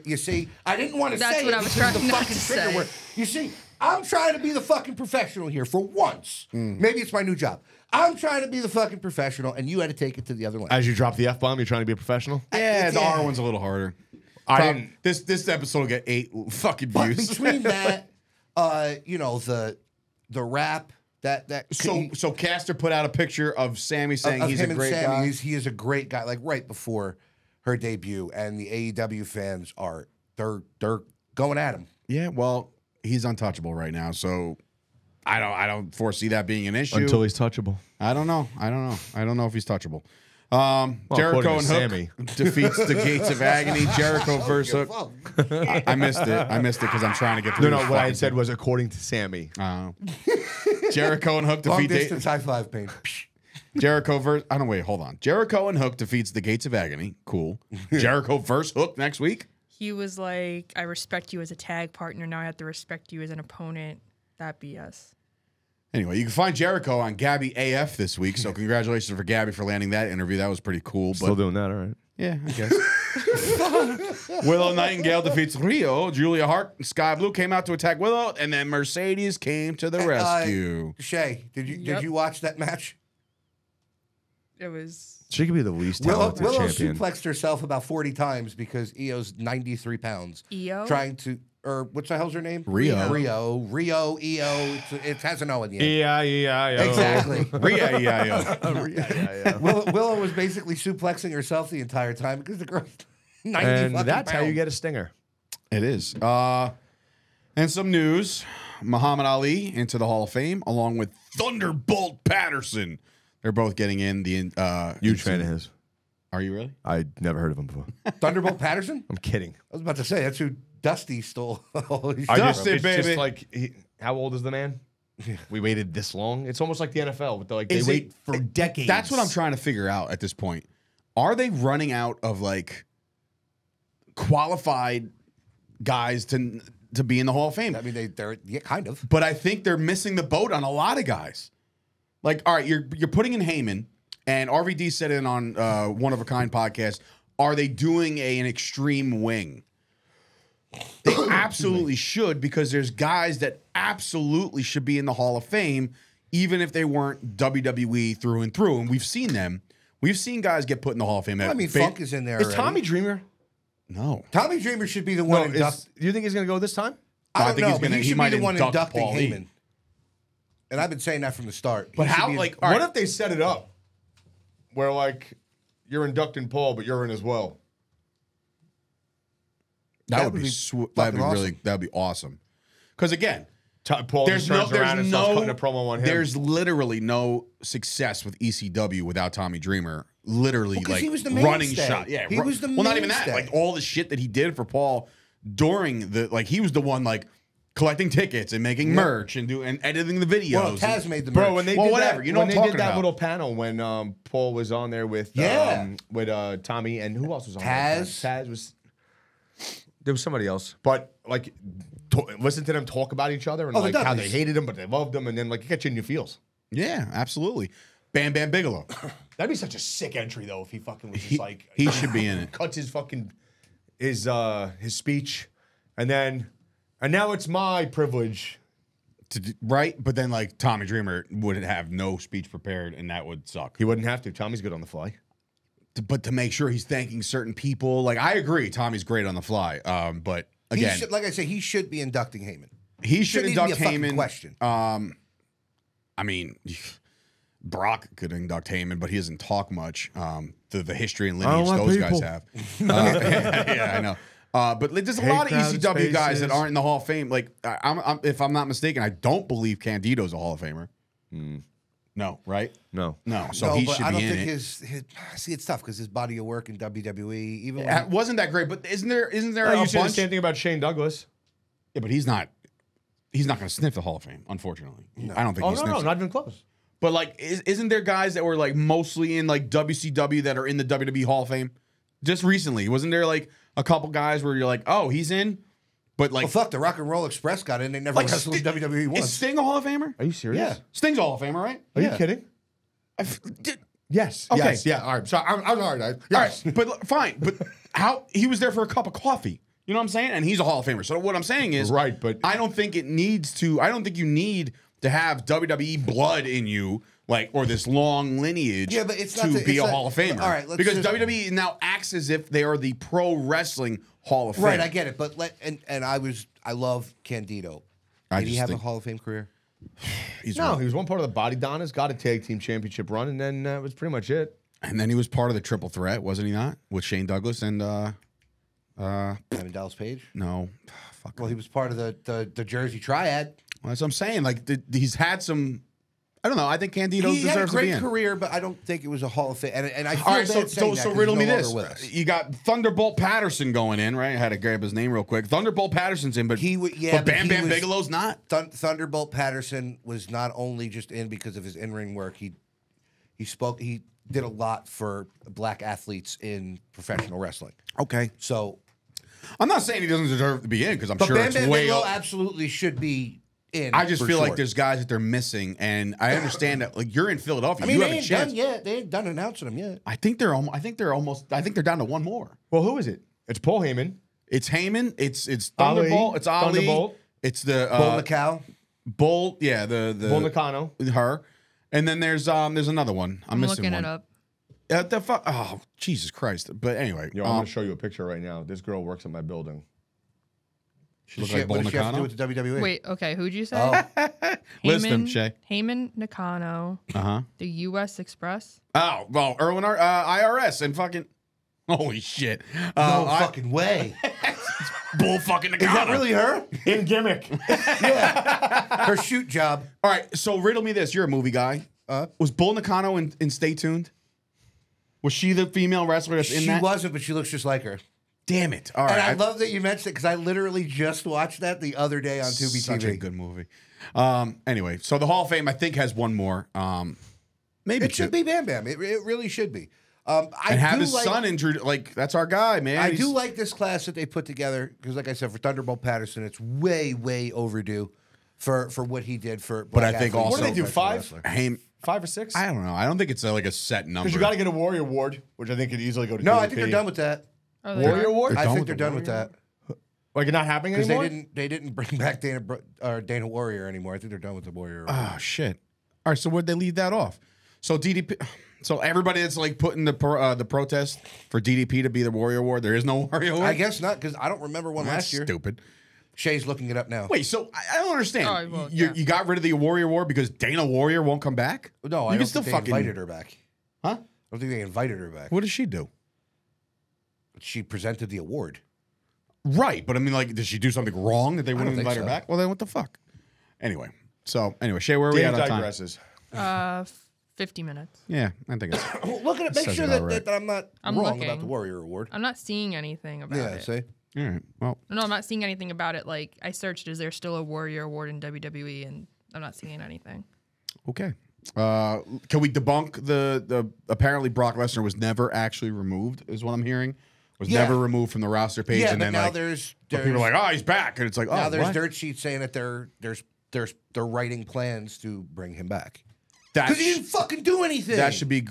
You see, I didn't want to That's say what it I was because of trying the not fucking to trigger say. word. You see, I'm trying to be the fucking professional here for once. Maybe it's my new job. I'm trying to be the fucking professional, and you had to take it to the other line. As you drop the F-bomb, you're trying to be a professional? Yeah, the R one's a little harder. This episode will get 8 fucking But views. between that, the rap that So Caster put out a picture of Sammy saying of he's him a and great Sammy, guy. he is a great guy. Like right before her debut, and the AEW fans they're going at him. Yeah, well, he's untouchable right now, so I don't foresee that being an issue. Until he's touchable. I don't know if he's touchable. according Jericho to and Hook Sammy. defeats the Gates of Agony. Jericho versus Hook. I missed it because I'm trying to get through. No, this what I fucking had said was according to Sammy. Jericho and Hook Long defeat distance high five pain. Jericho versus. I don't wait. Hold on. Jericho and Hook defeats the Gates of Agony. Cool. Jericho versus Hook next week. He was like, I respect you as a tag partner. Now I have to respect you as an opponent. That BS. Anyway, you can find Jericho on Gabby AF this week. So congratulations for Gabby for landing that interview. That was pretty cool. Still doing that, all right. Yeah, I guess. Willow Nightingale defeats Rio. Julia Hart and Sky Blue came out to attack Willow, and then Mercedes came to the rescue. Shay, did you watch that match? It was. She could be the least Willow talented champion. suplexed herself about 40 times because Io's 93 pounds. Io? Trying to, or what the hell's her name? Rio. Io. It has an O in the end. E-I-E-I-O. Exactly. Ria. Willow was basically suplexing herself the entire time because the girl's 90 And fucking that's how you pounds. get a stinger. It is. And some news. Muhammad Ali into the Hall of Fame, along with Thunderbolt Patterson. They're both getting in the Huge fan of his. Are you really? I'd never heard of him before. Thunderbolt Patterson? I'm kidding. I was about to say that's who Dusty stole. all his I shit just from. did, baby. Just like, how old is the man? We waited this long. It's almost like the NFL. With they Is wait it- for decades. That's what I'm trying to figure out at this point. Are they running out of like qualified guys to be in the Hall of Fame? I mean, they're kind of. But I think they're missing the boat on a lot of guys. Like, all right, you're putting in Heyman, and RVD said it on One of a Kind podcast. Are they doing an extreme wing? They absolutely should, because there's guys that absolutely should be in the Hall of Fame, even if they weren't WWE through and through. And we've seen them. We've seen guys get put in the Hall of Fame. Well, I mean, Funk is in there. Is already. Tommy Dreamer? No. Tommy Dreamer should be the one. Do you think he's going to go this time? I I don't think know, he's but gonna- he he should might be the one induct inducting Paul Lee. Heyman. And I've been saying that from the start. But He should how, be- like, What if they set it up where, like, you're inducting Paul, but you're in as well? that would would be be that'd fucking be really awesome. that'd be awesome. Because again, Paul there's just no turns around and starts cutting a promo on him. there's literally no success with ECW without Tommy Dreamer. Literally, Well, 'cause like he was the running mainstay. shot. Yeah, He was the well, not even that. mainstay. Like all the shit that he did for Paul during the he was the one like collecting tickets and making merch and editing the videos. Well, Taz made the merch. Bro, when they Well, did whatever. that, You know when what they I'm did talking that about. little panel when Paul was on there with Tommy, and who else was on there? Taz. Taz was. There was somebody else, but like, listen to them talk about each other and Oh, the like how they Dudleys. hated him, but they loved him, and then like it gets you in your feels. Yeah, absolutely. Bam Bam Bigelow. That'd be such a sick entry though if he fucking was just like He should be in it. cuts his fucking his speech, and now it's my privilege. Right? But then like Tommy Dreamer would have no speech prepared, and that would suck. He wouldn't have to. Tommy's good on the fly. But to make sure he's thanking certain people, like I agree, Tommy's great on the fly. But again, like I say, he should be inducting Heyman. he should Shouldn't even induct be a fucking Heyman. question. I mean, Brock could induct Heyman, but he doesn't talk much. The history and lineage like those people. guys have. Yeah, I know. But there's a lot of crowded ECW guys that spaces. aren't in the Hall of Fame. Like, if I'm not mistaken, I don't believe Candido's a Hall of Famer. No, right? No. No. So no, he but should I be don't in think it. his see it's tough because his body of work in WWE, even when, Wasn't that great? But isn't there Oh, a you said the bunch? same thing about Shane Douglas. Yeah, but he's not going to sniff the Hall of Fame, unfortunately. I don't think Oh he no, sniffs it. not even close. But like, isn't there guys that were like mostly in like WCW that are in the WWE Hall of Fame? Just recently, wasn't there like a couple guys where you're like, oh, he's in, but like, well, fuck, the Rock and Roll Express got in. They never like wrestled in WWE is once. Sting a Hall of Famer? Are you serious? Yeah. Sting's a Hall of Famer, right? Are Yeah. you kidding? Did, Yes. Okay. Yes. Yeah. All right. So I'm all right. Yes. All right, but fine. But how he was there for a cup of coffee? You know what I'm saying? And he's a Hall of Famer. So what I'm saying is, Right, but- I don't think it needs to. I don't think you need to have WWE blood in you, like, or this long lineage Yeah, but it's to not be a not- Hall of Famer. All right, let's because just, WWE now acts as if they are the pro wrestling Hall of Fame. right, I get it, but I love Candido. I Did he just have a think- Hall of Fame career? He's No, real. he was one part of the Body Donnas, got a tag team championship run, and then that was pretty much it. And then he was part of the Triple Threat, wasn't he not? With Shane Douglas and Evan Dallas Page. no, fuck. Well, he was part of the Jersey Triad. Well, that's what I'm saying. Like he's had some. I don't know. I think Candido He had a deserves to be great in. career, but I don't think it was a Hall of Fame. And I feel All right, bad saying that so 'cause riddle he's me no this. longer with us. You got Thunderbolt Patterson going in, right? I had to grab his name real quick. Thunderbolt Patterson's in, but but Bam Bam Bigelow's not. Thunderbolt Patterson was not only just in because of his in-ring work. He did a lot for black athletes in professional wrestling. Okay, So, I'm not saying he doesn't deserve to be in because I'm but sure Bam it's Bam way. Bigelow absolutely should be in. I just for feel like sure. there's guys that they're missing, and I understand that. Like you're in Philadelphia, I mean, you they have a ain't chance. done yet. They ain't done announcing them yet. I think they're almost. I think they're down to one more. Well, who is it? It's Paul Heyman. It's Heyman. It's Ali, Thunderbolt. It's Ali. Thunderbolt. It's the Bull Macau. Bolt. Yeah, the Bull Nakano. her, and then there's another one. I'm missing looking one. it up. The fuck? Oh, Jesus Christ! But anyway, Yo, I'm gonna show you a picture right now. This girl works at my building. she looks What like Bull does she have to do Nakano. with the WWE? Wait, okay, who'd you say? Oh, List them, Shay. Heyman Nakano, Uh-huh. the U.S. Express. Oh, well, Irwin IRS and fucking holy shit. no fucking way. Bull fucking Is that Nakano. really her? In gimmick. Her shoot job. All right, so riddle me this. You're a movie guy. Was Bull Nakano in Stay Tuned? Was she the female wrestler that's in She that? wasn't, but she looks just like her. Damn it. All right. And I love that you mentioned it because I literally just watched that the other day on Tubi Such a TV. good movie. Anyway, so the Hall of Fame, I think, has one more. Maybe It should two. be Bam Bam. It really should be. I And have do his like, son injured. Like, that's our guy, man. I He's- do like this class that they put together because, like I said, for Thunderbolt Patterson, it's way, way overdue for what he did for. But I black think athletes also- What do they do, professional 5? wrestler. Haim- 5 or 6? I don't know. I don't think it's like a set number. Because you got to get a Warrior Award, which I think could easily go to No, DDP. I think they're done with that. Oh, they Warrior are? Award? They're I done think with they're the done with that Like it's not happening because anymore? they didn't bring back Dana Warrior anymore. I think they're done with the Warrior. Award. Oh shit! All right, so where'd they leave that off? So DDP, so everybody that's like putting the protest for DDP to be the Warrior Award, there is no Warrior Award. I guess not because I don't remember one That's last year. stupid. Shay's looking it up now. Wait, so I don't understand. Oh, well, you, yeah. you got rid of the Warrior Award because Dana Warrior won't come back? No, I you don't can still think they fucking invited her back. Huh? I don't think they invited her back. What does she do? She presented the award. Right, but I mean, like, did she do something wrong that they wouldn't think invite her so. back? Well, then what the fuck? Anyway, Shay, where are we Dave at on time? digresses. 50 minutes. Yeah, I think it's. Well, look at it. Make Says sure it that, all right. that I'm not I'm wrong looking. about the Warrior Award. I'm not seeing anything about Yeah, it. see? All right. Well, No, I'm not seeing anything about it. Like, I searched, is there still a Warrior Award in WWE? And I'm not seeing anything. okay. Can we debunk the apparently Brock Lesnar was never actually removed? Is what I'm hearing. Was Yeah. never removed from the roster page, Yeah, and but then now like there's but people are like, oh, he's back, and it's like, oh, now there's what? dirt sheets saying that they're writing plans to bring him back That because he sh- didn't fucking do anything. That should be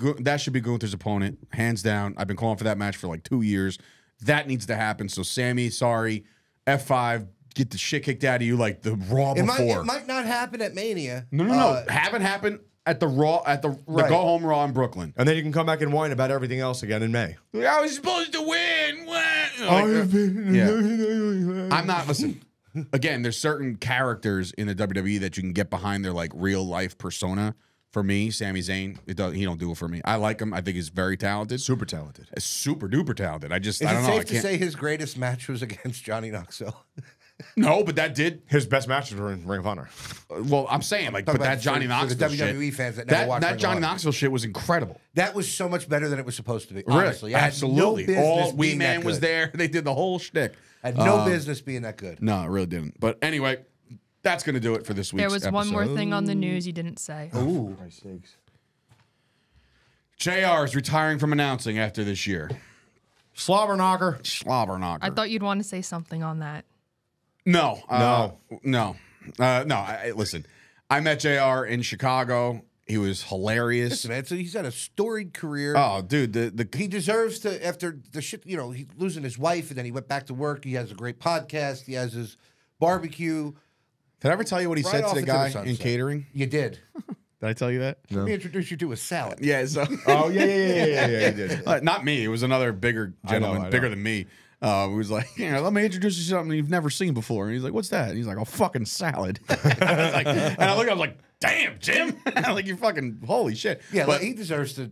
Gunther's opponent, hands down. I've been calling for that match for like 2 years. That needs to happen. So Sammy, sorry, F5, get the shit kicked out of you like the Raw It before. might not happen at Mania. No. Haven't happened at the Raw the Right. Go Home Raw in Brooklyn. And then you can come back and whine about everything else again in May. I was supposed to win. Yeah. I'm not. Listen. Again, there's certain characters in the WWE that you can get behind their like real life persona. For me, Sami Zayn, he don't do it for me. I like him. I think he's very talented. Super talented. Super duper talented. I Is don't it know. I safe to can't. say his greatest match was against Johnny Knoxville? No, but that did. His best matches were in Ring of Honor. Well, I'm saying like, Talk but about that Johnny for Knoxville the shit. WWE fans that never watched Ring that of Johnny Honor. Knoxville shit was incredible. That was so much better than it was supposed to be. Really? Honestly, It had Absolutely. No business All Wee being Man that was good. there. They did the whole shtick. Had no business being that good. No, it really didn't. But anyway, that's gonna do it for this week's There was episode. one more thing on the news you didn't say. Ooh, Christ's sakes. JR is retiring from announcing after this year. Slobber knocker. Slobber knocker. I thought you'd want to say something on that. No. Listen, I met JR in Chicago. He was hilarious. listen, man. So he's had a storied career. Oh, dude, the He deserves to, after the shit, he's losing his wife and then he went back to work. He has a great podcast. He has his barbecue. Did I ever tell you what he Right said off to the into the guy in sunset. catering? You did. Did I tell you that? Let me introduce you to a salad. Yeah. So, Oh yeah, you did. not me. It was another bigger gentleman, I know. bigger than me. Who was like, let me introduce you to something you've never seen before. And he's like, what's that? And he's like, a fucking salad. And I was like, damn, Jim. Like, you fucking, holy shit. Yeah, but like, he deserves to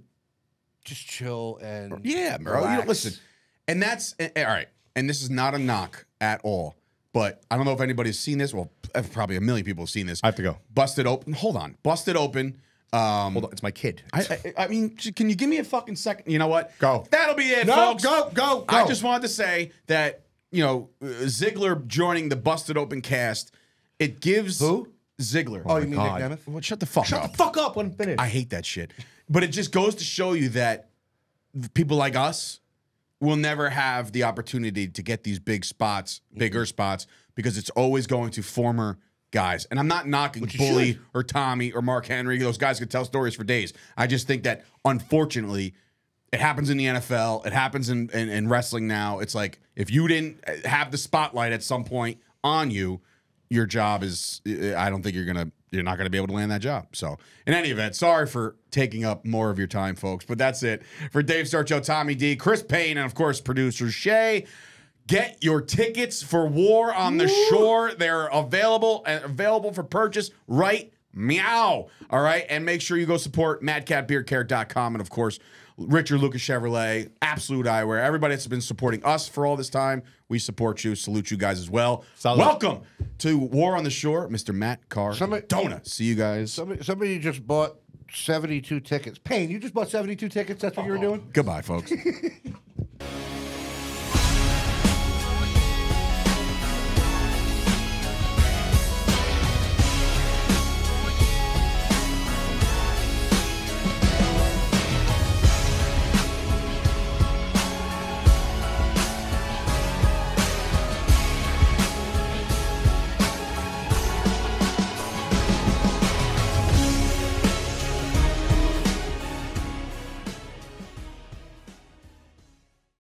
just chill and yeah, bro. relax. Listen, and that's all right. And this is not a knock at all. But I don't know if anybody's seen this. Well, probably a million people have seen this. I have to go. Busted open. Hold on. Busted open. Hold on, it's my kid. I mean, can you give me a fucking second? You know what? Go. That'll be it, No, folks. go. I just wanted to say that, Ziggler joining the Busted Open cast, it gives... Who? Ziggler. Oh, you mean God. Nick Nemeth? Well, shut the fuck Shut up. the fuck up when finished. I hate that shit. But it just goes to show you that people like us will never have the opportunity to get these big spots, bigger spots, because it's always going to former guys. And I'm not knocking Bully or Tommy or Mark Henry. Those guys could tell stories for days. I just think that, unfortunately, it happens in the NFL. It happens in wrestling now. It's like, if you didn't have the spotlight at some point on you, your job is, I don't think you're not gonna be able to land that job. So in any event, sorry for taking up more of your time, folks, but that's it. For Dave Starcho, Tommy D, Chris Payne, and of course, producer Shay, get your tickets for War on the Shore. They're available for purchase right meow. All right. And make sure you go support madcatbeardcare.com. And of course, Richard Lucas Chevrolet, Absolute Eyewear. Everybody that's been supporting us for all this time, we support you. Salute you guys as well. Salute. Welcome to War on the Shore, Mr. Matt Cardona. See you guys. Somebody just bought 72 tickets. Payne, you just bought 72 tickets? That's what you were doing? Goodbye, folks.